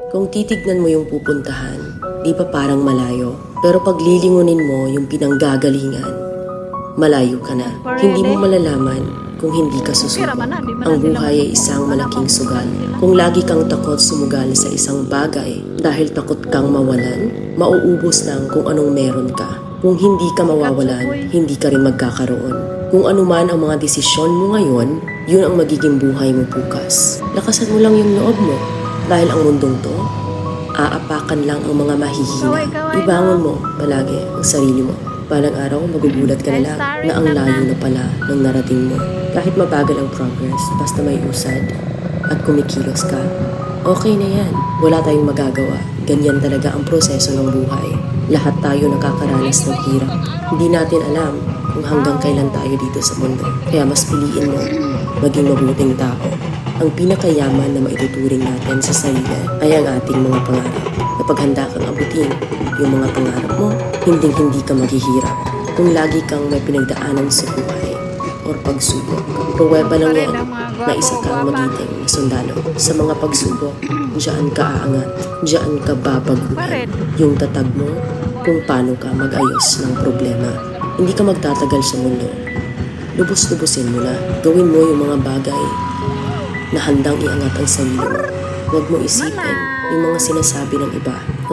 Kung titignan mo yung pupuntahan, di ba parang malayo? Pero pag lilingunin mo yung pinanggagalingan, malayo ka na. Hindi mo malalaman kung hindi ka susubok. Ang buhay ay isang malaking sugal. Kung lagi kang takot sumugal sa isang bagay dahil takot kang mawalan, mauubos lang kung anong meron ka. Kung hindi ka mawawalan, hindi ka rin magkakaroon. Kung ano man ang mga desisyon mo ngayon, yun ang magiging buhay mo bukas. Lakasan mo lang yung loob mo. Dahil ang mundong to, aapakan lang ang mga mahihina. Ibangon mo palagi ang sarili mo. Balang araw, magugulat ka na lang na ang layo na pala ng narating mo. Kahit mabagal ang progress, basta may usad at kumikilos ka, okay na yan. Wala tayong magagawa. Ganyan talaga ang proseso ng buhay. Lahat tayo nakakaranas ng hirap. Hindi natin alam kung hanggang kailan tayo dito sa mundo. Kaya mas piliin mo maging mabuting tao. Ang pinakayaman na maituturing natin sa sarili ay ang ating mga pangarap. Kapag handa kang abutin yung mga pangarap mo, hindi ka maghihirap. Kung lagi kang may pinagdaanan sa buhay or pagsubok, pruweba lang yan na isa kang magiting na sundalo. Sa mga pagsubok, diyan ka aangat, diyan ka babaguhin yung tatag mo kung paano ka mag-ayos ng problema. Hindi ka magtatagal sa mundo. Lubos-lubusin mo na. Gawin mo yung mga bagay na handang iangat ang sarili mo. Huwag mo isipin yung mga sinasabi ng iba